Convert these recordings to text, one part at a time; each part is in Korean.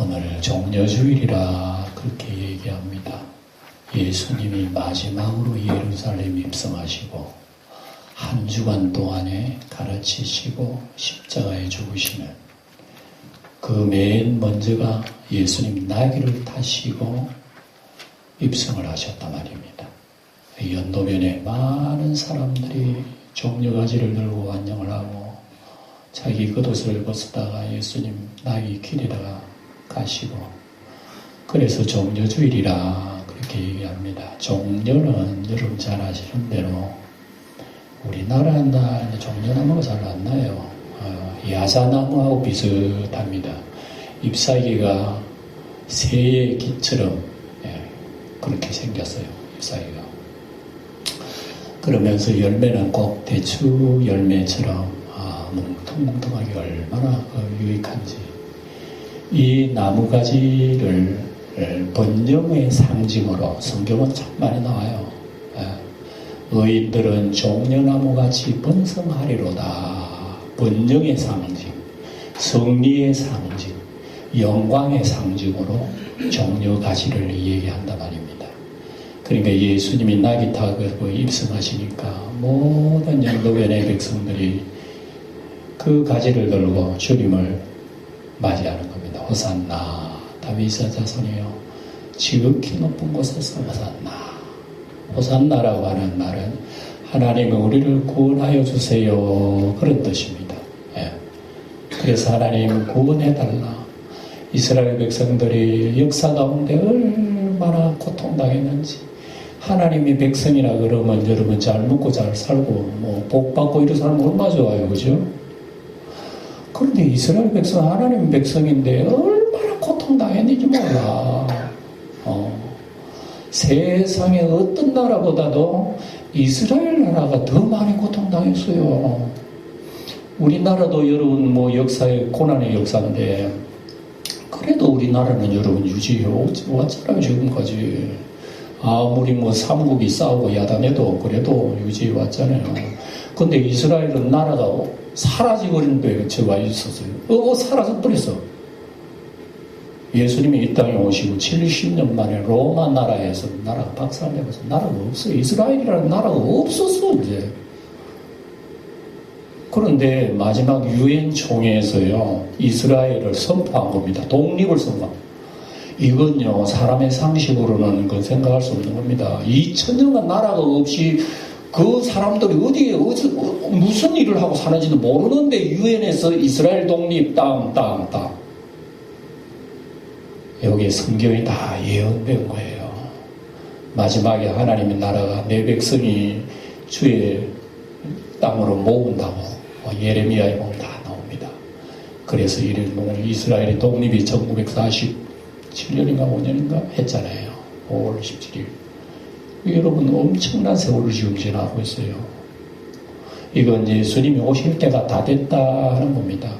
오늘 종려주일이라 그렇게 얘기합니다. 예수님이 마지막으로 예루살렘 입성하시고 한 주간 동안에 가르치시고 십자가에 죽으시는 그 맨 먼저가 예수님 나귀를 타시고 입성을 하셨단 말입니다. 연도변에 많은 사람들이 종려가지를 들고 환영을 하고 자기 겉옷을 벗었다가 예수님 나귀 길에다가 가시고, 그래서 종려주일이라 그렇게 얘기합니다. 종려는 여러분 잘 아시는 대로 우리나라는 종려나무가 잘 안 나요. 야자나무하고 비슷합니다. 잎사귀가 새의 깃처럼 그렇게 생겼어요. 잎사귀가. 그러면서 열매는 꼭 대추 열매처럼 뭉텅뭉텅하게 얼마나 유익한지. 이 나무가지를 번영의 상징으로 성경은 참 많이 나와요. 의인들은 종려나무같이 번성하리로다. 번영의 상징, 승리의 상징, 영광의 상징으로 종려가지를 얘기한단 말입니다. 그러니까 예수님이 나귀 타고 입성하시니까 모든 연도변의 백성들이 그 가지를 들고 주님을 맞이하는 겁니다. 호산나 다윗의 자손이여 지극히 높은 곳에서 호산나. 호산나라고 하는 말은 하나님은 우리를 구원하여 주세요, 그런 뜻입니다. 그래서 하나님 구원해달라. 이스라엘 백성들이 역사 가운데 얼마나 고통당했는지. 하나님이 백성이라 그러면 여러분 잘 먹고 잘 살고 복 받고 이런 사람 얼마나 좋아요, 그죠? 그런데 이스라엘 백성, 하나님 백성인데 얼마나 고통당했는지 몰라. 세상의 어떤 나라보다도 이스라엘 나라가 더 많이 고통당했어요. 우리나라도 여러분 역사의 고난의 역사인데 그래도 우리나라는 여러분 유지해 왔잖아요, 지금까지. 아무리 삼국이 싸우고 야단해도 그래도 유지해 왔잖아요. 근데 이스라엘은 나라가 사라져버린 데 저가 있었어요. 사라져 버렸어. 예수님이 이 땅에 오시고 70년 만에 로마 나라에서 나라가 박살내면서 나라가 없어요. 이스라엘이라는 나라가 없었어, 이제. 그런데 마지막 유엔 총회에서요, 이스라엘을 선포한 겁니다. 독립을 선포한. 이건요, 사람의 상식으로는 그건 생각할 수 없는 겁니다. 2000년간 나라가 없이 그 사람들이 어디에 무슨 일을 하고 사는지도 모르는데 유엔에서 이스라엘 독립 땅. 여기에 성경이 다 예언된 거예요. 마지막에 하나님의 나라가 내 백성이 주의 땅으로 모은다고 예레미야에 보면 다 나옵니다. 그래서 이스라엘의 독립이 1947년인가 5년인가 했잖아요. 5월 17일. 여러분 엄청난 세월을 지금 지나고 있어요. 이건 예수님이 오실 때가 다 됐다 하는 겁니다.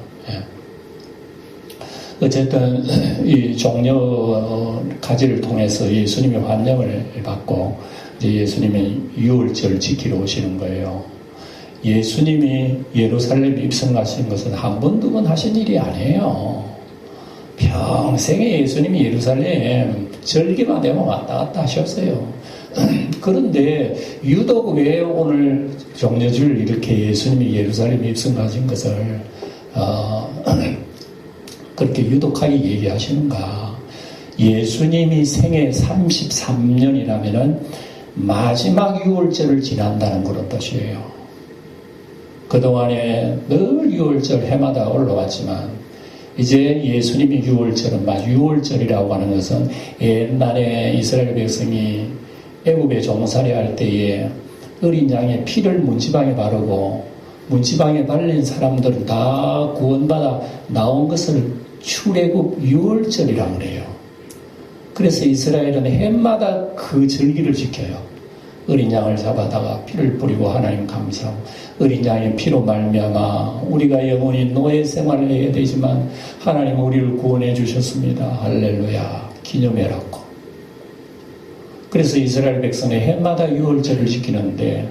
어쨌든 이 종려 가지를 통해서 예수님이 환영을 받고 이제 예수님이 유월절을 지키러 오시는 거예요. 예수님이 예루살렘 입성하신 것은 한 번, 두 번 하신 일이 아니에요. 평생에 예수님이 예루살렘 절기만 되면 왔다 갔다 하셨어요. 그런데 유독 왜 오늘 종려주일 이렇게 예수님이 예루살렘 입성하신 것을 그렇게 유독하게 얘기하시는가? 예수님이 생애 33년이라면은 마지막 유월절을 지난다는 그런 뜻이에요. 그동안에 늘 유월절 해마다 올라왔지만 이제 예수님이 유월절이라고 하는 것은 옛날에 이스라엘 백성이 애굽에 종살이 할 때에 어린 양의 피를 문지방에 바르고 문지방에 바른 사람들은 다 구원받아 나온 것을 출애굽 유월절이라고 그래요. 그래서 이스라엘은 해마다 그 절기를 지켜요. 어린 양을 잡아다가 피를 뿌리고 하나님 감사하고 어린 양의 피로 말미암아 우리가 영원히 노예 생활을 해야 되지만 하나님은 우리를 구원해 주셨습니다. 할렐루야. 기념해라고. 그래서 이스라엘 백성의 해마다 유월절을 지키는데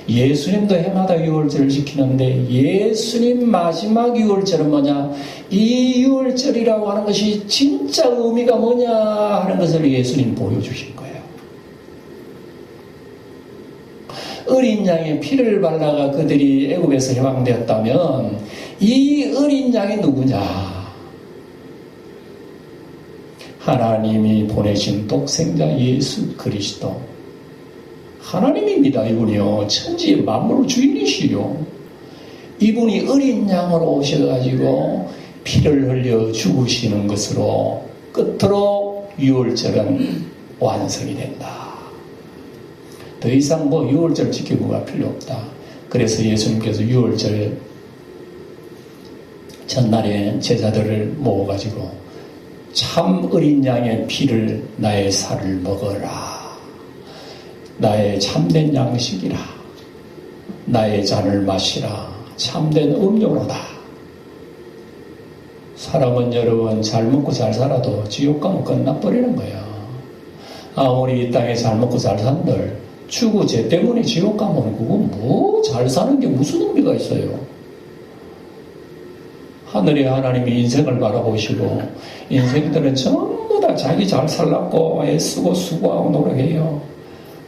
예수님도 해마다 유월절을 지키는데 예수님 마지막 유월절은 뭐냐? 이 유월절이라고 하는 것이 진짜 의미가 뭐냐 하는 것을 예수님 보여주신 거예요. 어린 양의 피를 발라가 그들이 애굽에서 해방되었다면 이 어린 양이 누구냐? 하나님이 보내신 독생자 예수 그리스도. 하나님입니다. 이분이요. 천지의 만물 주인이시요. 이분이 어린 양으로 오셔가지고 피를 흘려 죽으시는 것으로 끝으로 유월절은 완성이 된다. 더 이상 뭐 유월절 지키고가 필요 없다. 그래서 예수님께서 유월절 전날에 제자들을 모아가지고 참 어린 양의 피를 나의 살을 먹어라. 나의 참된 양식이라. 나의 잔을 마시라. 참된 음료로다. 사람은 여러분 잘 먹고 잘 살아도 지옥 가면 끝나버리는 거야. 아무리 이 땅에 잘 먹고 잘 산들 죽고 죄 때문에 지옥 가면 그건 뭐 잘 사는 게 무슨 의미가 있어요. 하늘의 하나님이 인생을 바라보시고 인생들은 전부 다 자기 잘 살라고 애쓰고 수고하고 노력해요.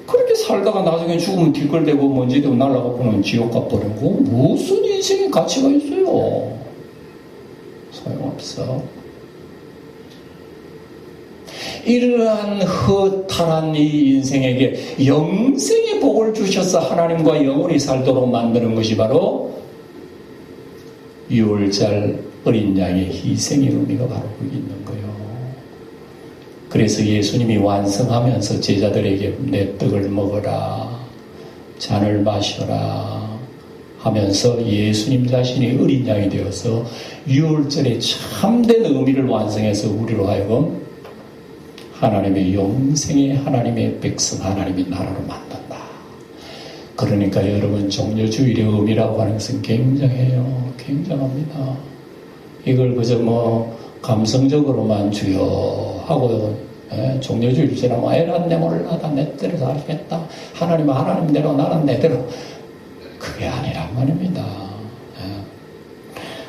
그렇게 살다가 나중에 죽으면 뒷걸대고 먼지도 날아가 보는 지옥 가버리고 무슨 인생의 가치가 있어요. 소용없어. 이러한 허탈한 이 인생에게 영생의 복을 주셔서 하나님과 영원히 살도록 만드는 것이 바로 유월절 어린 양의 희생의 의미가 바로 거기 있는 거예요. 그래서 예수님이 완성하면서 제자들에게 내 떡을 먹어라, 잔을 마셔라 하면서 예수님 자신이 어린 양이 되어서 유월절의 참된 의미를 완성해서 우리로 하여금 하나님의 영생의 하나님의 백성, 하나님의 나라로 만든다. 그러니까 여러분 종려주일의 의미라고 하는 것은 굉장해요. 굉장합니다. 이걸 그저 뭐 감성적으로만 주여 하고 종려주일 지나면 에라 내 몰라다 내 대로 살겠다. 하나님은 하나님대로 나는 내대로. 그게 아니란 말입니다.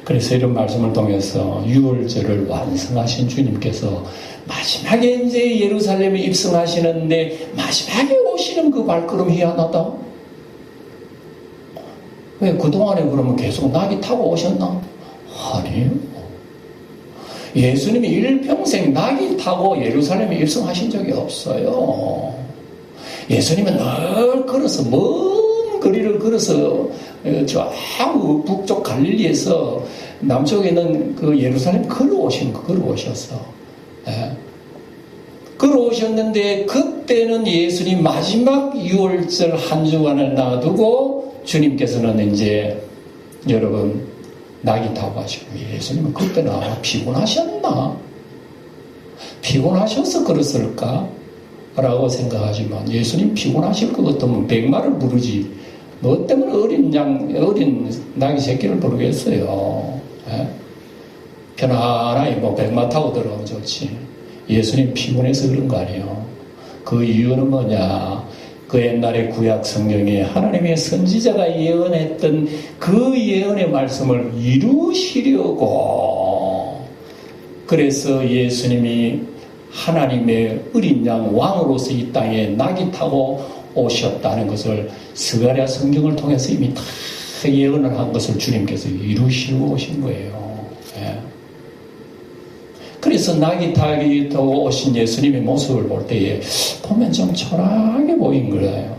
그래서 이런 말씀을 통해서 유월절을 완성하신 주님께서 마지막에 이제 예루살렘에 입성하시는데 마지막에 오시는 그 발걸음 희한하다. 왜 그동안에 그러면 계속 나귀 타고 오셨나? 아니에요. 예수님이 일평생 나귀 타고 예루살렘에 입성하신 적이 없어요. 예수님은 늘 걸어서 먼 거리를 걸어서 저 북쪽 갈릴리에서 남쪽에 있는 그 예루살렘 걸어오셨어. 예. 걸어오셨는데 그때는 예수님 마지막 유월절 한 주간을 놔두고 주님께서는 이제 여러분 나귀 타고 가시고 예수님은 그때는 피곤하셨나? 피곤하셔서 그랬을까? 라고 생각하지만 예수님 피곤하실 것 같으면 백마를 부르지 뭐 때문에 어린 나귀 새끼를 부르겠어요. 예? 편안하게 뭐 백마 타고 들어가면 좋지. 예수님 피곤해서 그런 거 아니에요. 그 이유는 뭐냐? 그 옛날에 구약 성경에 하나님의 선지자가 예언했던 그 예언의 말씀을 이루시려고. 그래서 예수님이 하나님의 어린 양 왕으로서 이 땅에 나귀 타고 오셨다는 것을 스가랴 성경을 통해서 이미 다 예언을 한 것을 주님께서 이루시고 오신 거예요. 예. 그래서 나귀 타고 오신 예수님의 모습을 볼 때에 보면 좀 초라하게 보인 거예요.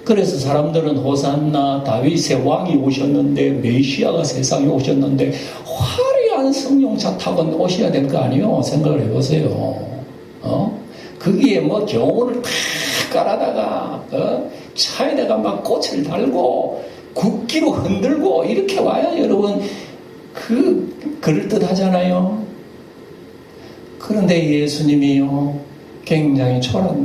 그래서 사람들은 호산나 다윗의 왕이 오셨는데 메시아가 세상에 오셨는데 화려한 승용차 타고 오셔야 될 거 아니에요? 생각을 해보세요. 거기에 뭐 경호를 탁 깔아다가 차에다가 막 꽃을 달고 국기로 흔들고 이렇게 와야 여러분 그럴듯하잖아요. 그런데 예수님이요 굉장히 초라한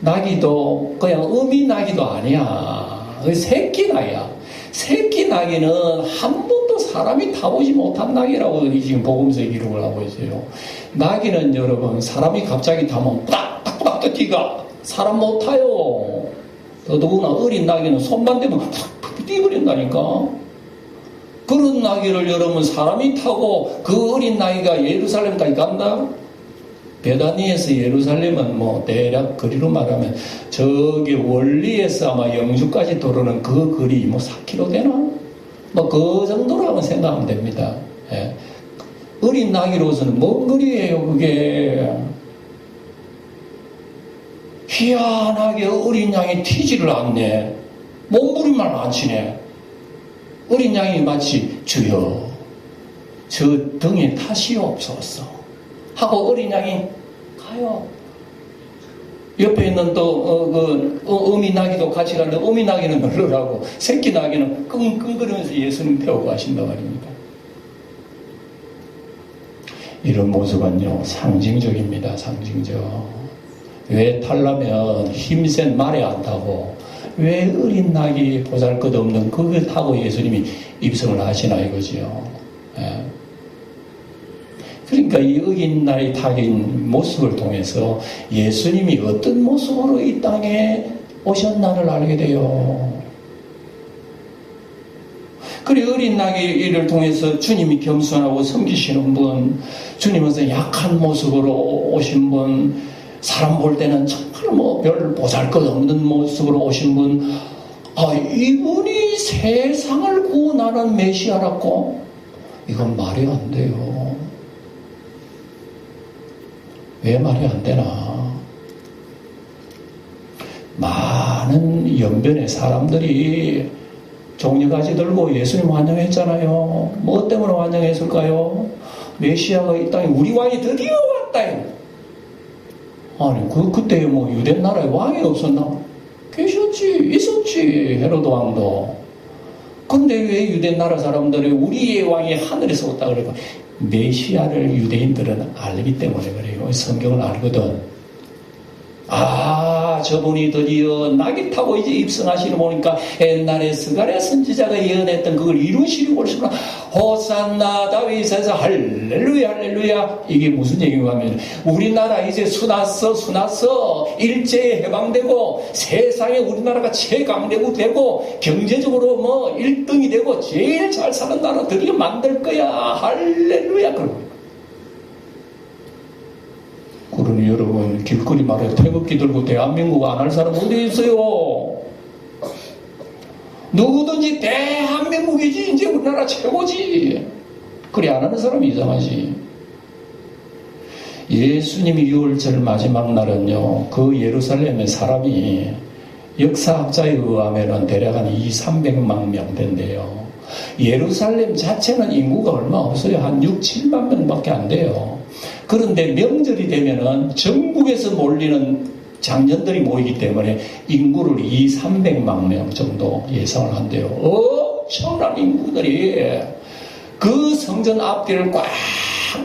나귀도 그냥 어미 나귀도 아니야. 새끼 나귀야. 새끼 나귀는 한 번도 사람이 타보지 못한 나귀라고 지금 복음서에 기록을 하고 있어요. 나귀는 여러분 사람이 갑자기 타면 뿌닥뿌닥 뛰가 사람 못 타요. 더더구나 어린 나귀는 손만 대면 푹 뛰어버린다니까. 그런 나귀를 여러분 사람이 타고 그 어린 나귀가 예루살렘까지 간다? 베다니에서 예루살렘은 뭐 대략 거리로 말하면 저기 원리에서 아마 영주까지 도로는 그 거리 뭐 4km 되나? 뭐 그 정도로 한번 생각하면 됩니다. 예. 어린 나귀로서는 먼 거리예요, 그게. 희한하게 어린 양이 튀지를 않네. 몸부림만 안 치네. 어린 양이 마치 주여 저 등에 탓이옵소서 하고 어린 양이 가요. 옆에 있는 또 어미 나귀도 같이 가는데 어미 나귀는 놀러가고 새끼 나귀는 끙끙거리면서 예수님 태우고 가신단 말입니다. 이런 모습은요 상징적입니다. 상징적. 왜 타려면 힘센 말에 안 타고 왜 어린 나귀 보잘것없는 그걸 타고 예수님이 입성을 하시나 이거지요. 예. 그러니까 이 어린 나귀 타긴 모습을 통해서 예수님이 어떤 모습으로 이 땅에 오셨나를 알게 돼요. 그래 어린 나귀를 통해서 주님이 겸손하고 섬기시는 분, 주님은 약한 모습으로 오신 분, 사람 볼 때는 정말 뭐 별 보잘것없는 모습으로 오신 분, 이분이 세상을 구원하는 메시아라고? 이건 말이 안 돼요. 왜 말이 안 되나? 많은 연변의 사람들이 종려가지 들고 예수님 환영했잖아요. 뭐 때문에 환영했을까요? 메시아가 이 땅에 우리 왕이 드디어 왔다. 아니 그때 뭐 유대 나라에 왕이 없었나? 계셨지, 있었지, 헤로드 왕도. 근데 왜 유대 나라 사람들이 우리의 왕이 하늘에서 왔다 그래요? 메시아를 유대인들은 알기 때문에 그래요. 성경을 알거든. 저분이 드디어 나귀 타고 이제 입성하시는 보니까 옛날에 스가랴 선지자가 예언했던 그걸 이루시려고 하시구나. 호산나 다윗에서 할렐루야 할렐루야. 이게 무슨 얘기인가 하면 우리나라 이제 수났어 일제에 해방되고 세상에 우리나라가 최강대국 되고 경제적으로 뭐 1등이 되고 제일 잘 사는 나라 드디어 만들 거야. 할렐루야. 그러니 여러분 길거리 말에 태극기 들고 대한민국 안 할 사람 어디 있어요? 누구든지 대한민국이지 이제 우리나라 최고지. 그래 안 하는 사람이 이상하지. 예수님이 유월절 마지막 날은요 그 예루살렘의 사람이 역사학자에 의하면 대략 한 200~300만 명 된대요. 예루살렘 자체는 인구가 얼마 없어요. 한 6~7만 명밖에 안 돼요. 그런데 명절이 되면은 전국에서 몰리는 장년들이 모이기 때문에 인구를 200~300만 명 정도 예상을 한대요. 엄청난 인구들이 그 성전 앞길을 꽉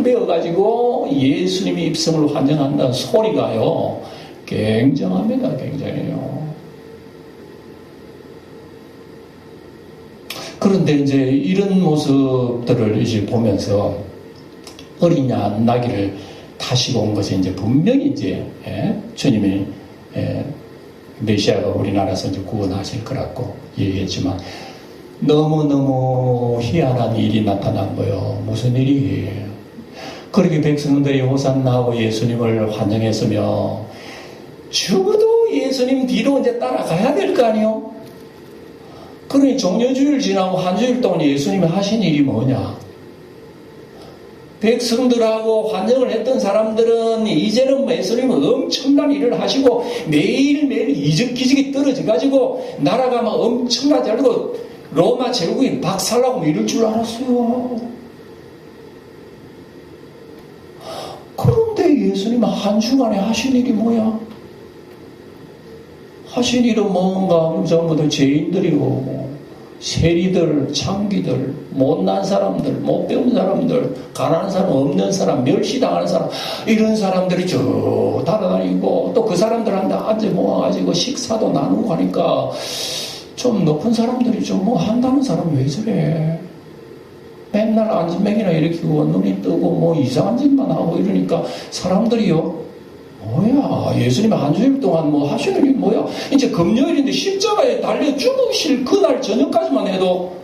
메워가지고 예수님이 입성을 환영한다는 소리가요 굉장합니다. 굉장해요. 그런데 이제 이런 모습들을 이제 보면서 어린 나귀를 타시고 온 것이 이제 분명히 이제 주님이 메시아가 우리나라에서 이제 구원하실 거라고 얘기했지만 너무너무 희한한 일이 나타난 거예요. 무슨 일이? 그렇게 백성들이 호산나하고 예수님을 환영했으며 죽어도 예수님 뒤로 이제 따라가야 될 거 아니에요? 그러니 종려주일 지나고 한 주일 동안 예수님이 하신 일이 뭐냐? 백성들하고 환영을 했던 사람들은 이제는 예수님은 엄청난 일을 하시고 매일매일 이적기적이 떨어져가지고 나라가 막 엄청나지 않고 로마 제국이 박살나고 이럴 줄 알았어요. 그런데 예수님은 한 주간에 하신 일이 뭐야? 하신 일은 뭔가 전부 다 죄인들이고 세리들, 창기들, 못난 사람들, 못 배운 사람들, 가난한 사람, 없는 사람, 멸시당하는 사람 이런 사람들이 쭉 따라다니고 또 그 사람들한테 앉아 모아가지고 식사도 나누고 하니까 좀 높은 사람들이 좀 뭐 한다는 사람이 왜 저래? 맨날 안진뱅이나 일으키고 눈이 뜨고 뭐 이상한 짓만 하고 이러니까 사람들이요 뭐야, 예수님 한 주일 동안 뭐 하시는 게 뭐야? 이제 금요일인데 십자가에 달려 죽으실 그날 저녁까지만 해도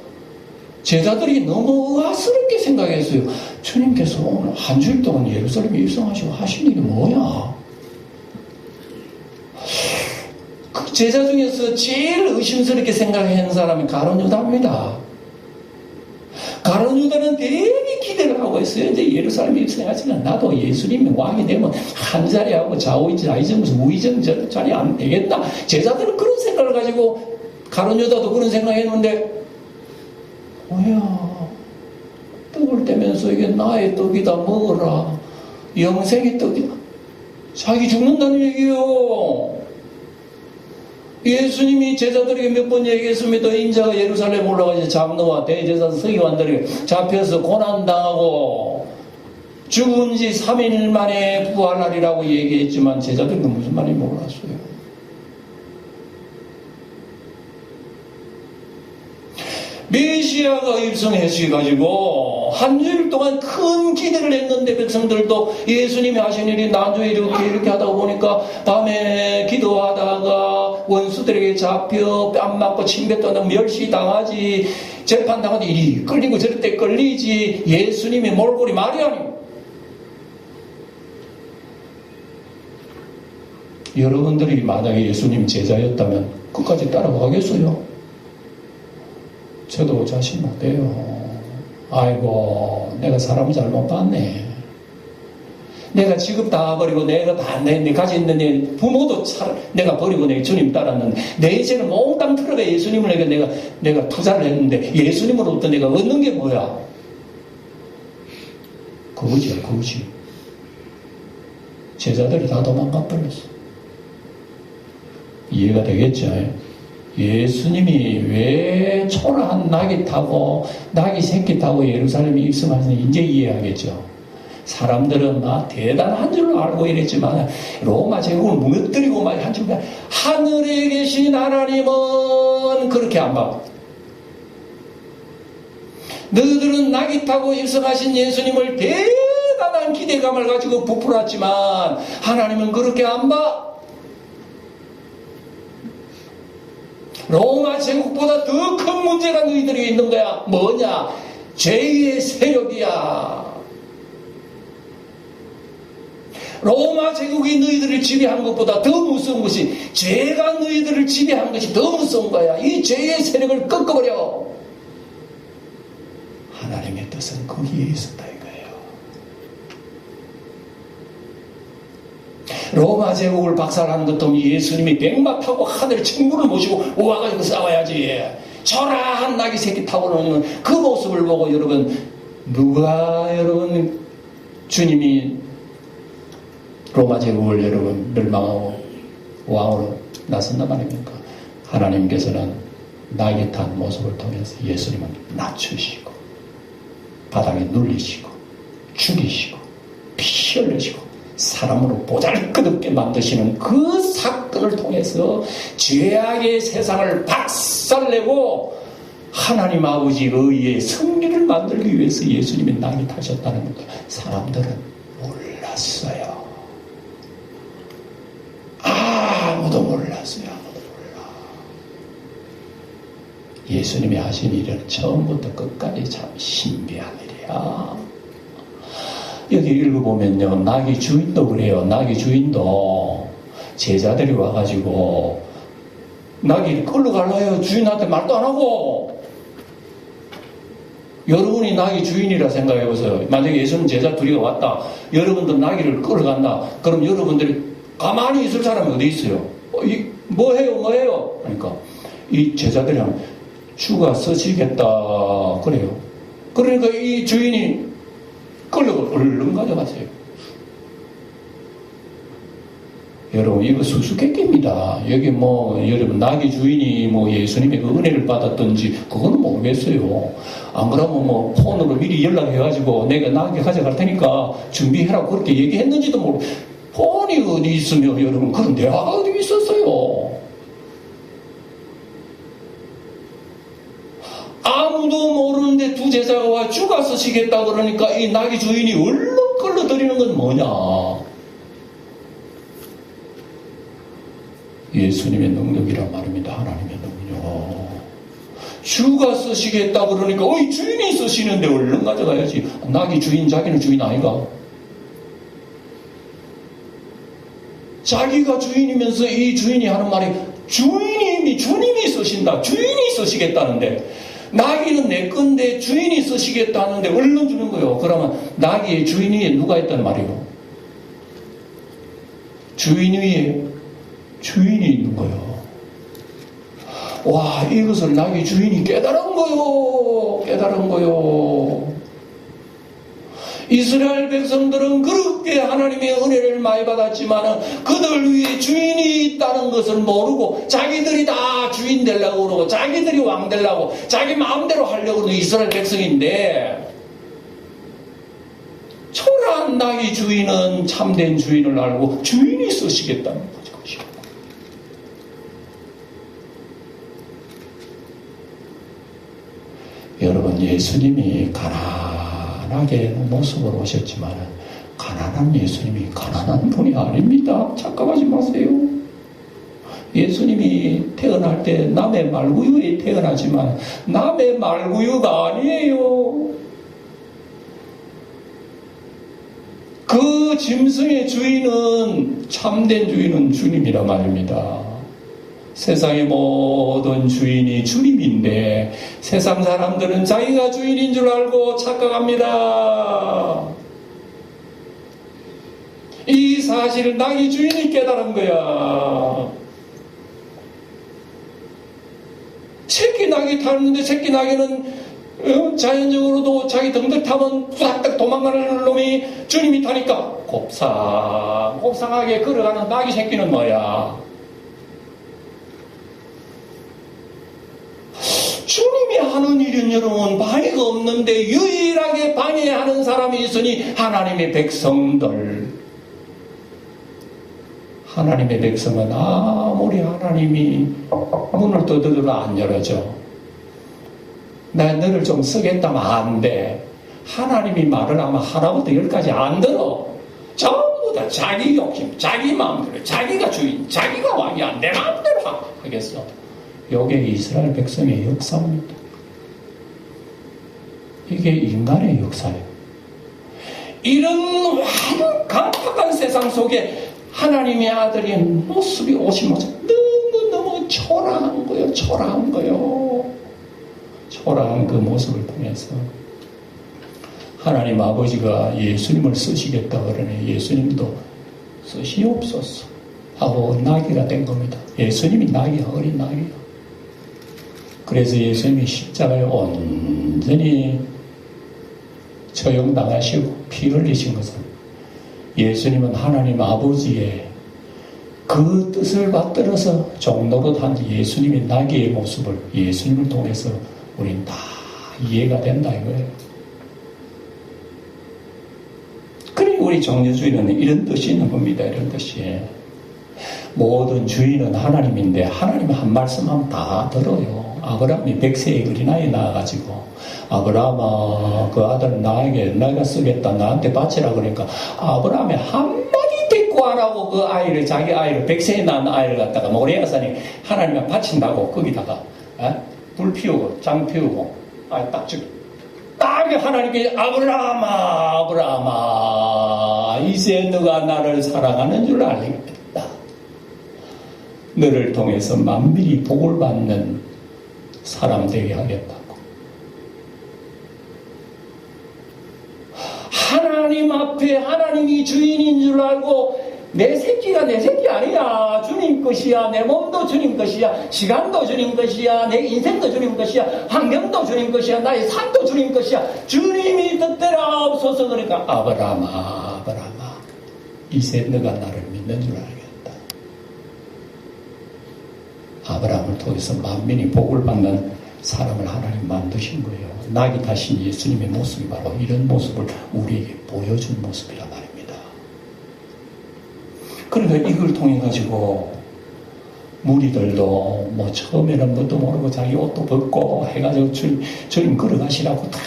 제자들이 너무 의아스럽게 생각했어요. 주님께서 오늘 한 주일 동안 예루살렘에 입성하시고 하신 일이 뭐야? 그 제자 중에서 제일 의심스럽게 생각한 사람이 가룟 유다입니다. 가룟 유다는 되게 기대를 하고 있어요. 이제 예루살렘에 입성하지는 나도 예수님이 왕이 되면 한 자리하고 좌우이지 무슨 우이정 자리 안 되겠다. 제자들은 그런 생각을 가지고 가룟 유다도 그런 생각했는데 뭐야, 떡을 떼면서 이게 나의 떡이다 먹어라, 영생의 떡이다. 자기 죽는다는 얘기예요. 예수님이 제자들에게 몇 번 얘기했습니다. 인자가 예루살렘 올라가서 장로와 대제사 서기관들에게 잡혀서 고난당하고 죽은 지 3일 만에 부활하리라고 얘기했지만 제자들은 무슨 말인지 몰랐어요. 메시아가 입성해가지고 한 주일 동안 큰 기대를 했는데 백성들도 예수님이 하신 일이 난주에 이렇게 하다 보니까 밤에 기도하다가 원수들에게 잡혀 뺨 맞고 침뱉던 멸시당하지, 재판당하지, 이리 끌리고 저럴 때 끌리지, 예수님의 몰골이 말이 아니고. 여러분들이 만약에 예수님 제자였다면 끝까지 따라가겠어요? 저도 자신 못해요. 아이고, 내가 사람을 잘못 봤네. 내가 직업 다 버리고 내가 다 내 가지고 있는 내 부모도 내가 버리고 내 주님 따랐는데 내 인생을 몽땅 틀어가 예수님을 내가 투자를 했는데 예수님으로부터 내가 얻는 게 뭐야? 거지야, 거지. 제자들이 다 도망가 버렸어. 이해가 되겠죠? 예수님이 왜 초라한 나귀 새끼 타고 예루살렘에 입성하시는지 이제 이해하겠죠. 사람들은 막 대단한 줄로 알고 이랬지만 로마 제국을 무너뜨리고 막 한 줄, 하늘에 계신 하나님은 그렇게 안 봐. 너희들은 나귀 타고 입성하신 예수님을 대단한 기대감을 가지고 부풀었지만 하나님은 그렇게 안 봐. 로마 제국보다 더 큰 문제가 너희들에게 있는 거야. 뭐냐? 죄의 세력이야. 로마 제국이 너희들을 지배한 것보다 더 무서운 것이 죄가 너희들을 지배한 것이 더 무서운 거야. 이 죄의 세력을 꺾어버려. 하나님의 뜻은 거기에 있었다 이거예요. 로마 제국을 박살하는 것도 예수님이 백마 타고 하늘 천군을 모시고 와가지고 싸워야지. 초라한 나귀 새끼 타고 오는 그 모습을 보고 여러분, 누가 여러분 주님이 로마 제국을 여러분 멸망하고 왕으로 나선단 말입니까? 하나님께서는 나귀 탄 모습을 통해서 예수님은 낮추시고 바닥에 눌리시고 죽이시고 피 흘리시고 사람으로 보잘것없게 만드시는 그 사건을 통해서 죄악의 세상을 박살내고 하나님 아버지 의의 승리를 만들기 위해서 예수님이 나귀 타셨다는 것 사람들은 몰랐어요. 아무도 몰랐어요. 아무도 몰라. 예수님이 하신 일은 처음부터 끝까지 참 신비한 일이야. 여기 읽어보면요, 나귀 주인도 그래요. 나귀 주인도 제자들이 와가지고 나귀를 끌러 갈라요. 주인한테 말도 안 하고. 여러분이 나귀 주인이라 생각해보세요. 만약에 예수님 제자 둘이 왔다, 여러분들 나귀를 끌어간다, 그럼 여러분들이 가만히 있을 사람이 어디 있어요? 뭐 해요? 그러니까 이 제자들이 하면 주가 쓰시겠다 그래요. 그러니까 이 주인이 끌려고 얼른 가져갔어요. 여러분, 이거 수수께끼입니다. 여기 여러분, 나귀 주인이 예수님의 그 은혜를 받았던지, 그거는 모르겠어요. 안 그러면 폰으로 미리 연락해가지고, 내가 나귀 가져갈 테니까 준비해라고 그렇게 얘기했는지도 모르고, 폰이 어디 있으며, 여러분, 그런 대화가 어디 있었어요. 아무도 모르는데 두 제자가 와 주가 쓰시겠다 그러니까 이 나귀 주인이 얼른 끌어들이는 건 뭐냐? 예수님의 능력이란 말입니다. 하나님의 능력. 주가 쓰시겠다 그러니까 어이 주인이 쓰시는데 얼른 가져가야지. 낙이 주인, 자기는 주인 아이가. 자기가 주인이면서 이 주인이 하는 말이 주인이 주님이 쓰신다. 주인이 쓰시겠다는데 낙이는 내 건데 주인이 쓰시겠다는데 얼른 주는 거예요. 그러면 낙이의 주인이 누가 있단 말이에요? 주인 위에 주인이 있는 거예요. 와, 이것을 낙이 주인이 깨달은 거요. 깨달은 거요. 이스라엘 백성들은 그렇게 하나님의 은혜를 많이 받았지만 그들 위에 주인이 있다는 것을 모르고 자기들이 다 주인 되려고 그러고 자기들이 왕 되려고 자기 마음대로 하려고 그러는 이스라엘 백성인데 초라한 낙이 주인은 참된 주인을 알고 주인이 쓰시겠다는 거죠. 여러분, 예수님이 가난하게 모습으로 오셨지만 가난한 예수님이 가난한 분이 아닙니다. 착각하지 마세요. 예수님이 태어날 때 남의 말구유에 태어나지만 남의 말구유가 아니에요. 그 짐승의 주인은 참된 주인은 주님이라 말입니다. 세상의 모든 주인이 주님인데 세상 사람들은 자기가 주인인 줄 알고 착각합니다. 이 사실을 낙이 주인이 깨달은 거야. 새끼 낙이 타는데 새끼 낙이는 자연적으로도 자기 등들 타면 후닥닥 도망가는 놈이 주님이 타니까 곱상하게 걸어가는 낙이 새끼는 뭐야? 주님이 하는 일은 여러분 방해가 없는데 유일하게 방해하는 사람이 있으니 하나님의 백성들. 하나님의 백성은 아무리 하나님이 문을 두드려도 안 열어줘. 나 너를 좀 쓰겠다면 안 돼. 하나님이 말을 하면 하나부터 열까지 안 들어. 전부 다 자기 욕심, 자기 마음대로, 자기가 주인, 자기가 왕이야. 내 마음대로 하겠어. 이게 이스라엘 백성의 역사입니다. 이게 인간의 역사예요. 이런 강팍한 세상 속에 하나님의 아들의 모습이 오신 모습 너무너무 초라한 거예요. 초라한 거예요. 초라한 그 모습을 통해서 하나님 아버지가 예수님을 쓰시겠다 그러니 예수님도 쓰시옵소서 하고 나귀가 된 겁니다. 예수님이 나귀야, 어린 나귀야. 그래서 예수님이 십자가에 온전히 처형당하시고 피 흘리신 것은 예수님은 하나님 아버지의 그 뜻을 받들어서 종노릇한 예수님의 나귀의 모습을 예수님을 통해서 우린 다 이해가 된다 이거예요. 그리고 우리 종려주의는 이런 뜻이 있는 겁니다. 이런 뜻이. 모든 주인은 하나님인데 하나님 한 말씀하면 다 들어요. 아브라함이 100세의 어린아이 낳아가지고 아브라함아 그 아들 나에게 내가 쓰겠다 나한테 바치라 그러니까 아브라함이 한마디 대꾸 안 하고 그 아이를 자기 아이를 100세에 낳은 아이를 갖다가 모리아산에 하나님이 바친다고 거기다가 불 피우고 장 피우고 딱 하나님께 아브라함아 이제 너가 나를 사랑하는 줄 알겠다. 너를 통해서 만민이 복을 받는 사람 되게 하겠다고. 하나님 앞에 하나님이 주인인 줄 알고 내 새끼가 내 새끼 아니야. 주님 것이야. 내 몸도 주님 것이야. 시간도 주님 것이야. 내 인생도 주님 것이야. 환경도 주님 것이야. 나의 삶도 주님 것이야. 주님이 뜻대로 없어서 그러니까 아브라함아 이제 너가 나를 믿는 줄 알겠다. 아브라함을 통해서 만민이 복을 받는 사람을 하나님 만드신 거예요. 낙이 타신 예수님의 모습이 바로 이런 모습을 우리에게 보여준 모습이란 말입니다. 그러니까 이걸 통해 가지고 무리들도 뭐 처음에는 뭣도 모르고 자기 옷도 벗고 해가지고 주님 걸어가시라고 다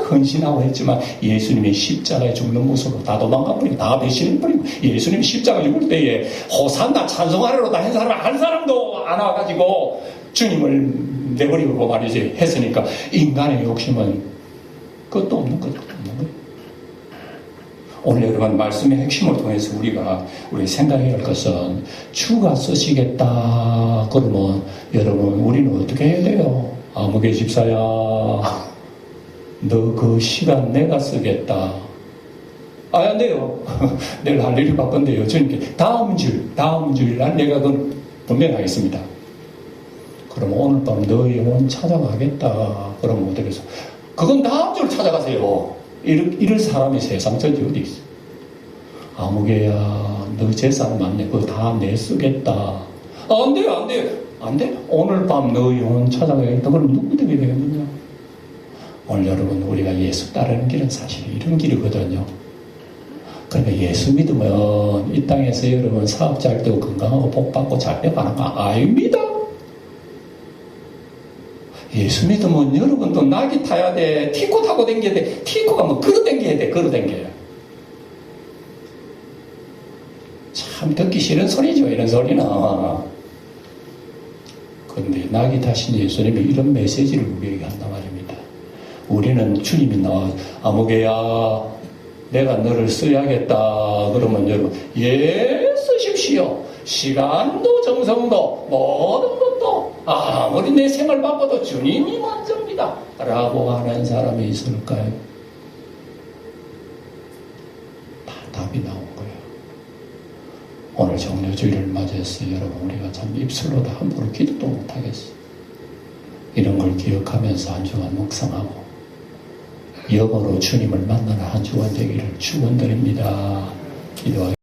헌신하고 했지만 예수님의 십자가에 죽는 모습으로 다 도망가버리고 다 배신해버리고 예수님이 십자가 죽을 때에 호산나 찬송하려고 다 한 사람 한 사람도 안 와가지고 주님을 내버리고 말이지 했으니까 인간의 욕심은 끝도 없는 거예요. 오늘 여러분 말씀의 핵심을 통해서 우리 생각해야 할 것은 주가 쓰시겠다 그러면 여러분 우리는 어떻게 해야 돼요? 아무개 집사야 너 그 시간 내가 쓰겠다. 안 돼요. 내일 할 일이 바쁜데요. 주님께 다음 주일날 내가 그건 분명히 하겠습니다. 그럼 오늘 밤 너의 영혼 찾아가겠다. 그러면 어떻게 해서 그건 다음 주를 찾아가세요. 이럴 사람이 세상 전체 어디 있어? 아무개야 너 재산 많네. 그거 다 내 쓰겠다. 안 돼요. 오늘 밤 너 영혼 찾아가겠다. 그럼 누구 되게 되겠느냐? 오늘 여러분 우리가 예수 따르는 길은 사실 이런 길이거든요. 그러니까 예수 믿으면 이 땅에서 여러분 사업 잘 되고 건강하고 복받고 잘 되가는 거 아닙니다. 예수 믿으면 여러분도 낙이 타야 돼. 티코 타고 댕겨야 돼. 티코가 뭐 걸어 댕겨야 돼. 참 듣기 싫은 소리죠. 이런 소리는. 그런데 낙이 타신 예수님이 이런 메시지를 우리에게 한단 말입니다. 우리는 주님이 나와 아무개야 내가 너를 써야겠다. 그러면 여러분 쓰십시오. 시간도 정성도 모든 것도 아무리 내 생을 바꿔도 주님이 먼저입니다. 라고 하는 사람이 있을까요? 다 답이 나온 거예요. 오늘 정료주의를 맞이해서 여러분 우리가 참 입술로 다 함부로 기도도 못하겠어요. 이런 걸 기억하면서 한 주간 묵상하고 영어로 주님을 만나는 한 주간 되기를 축원드립니다. 기도하겠습니다.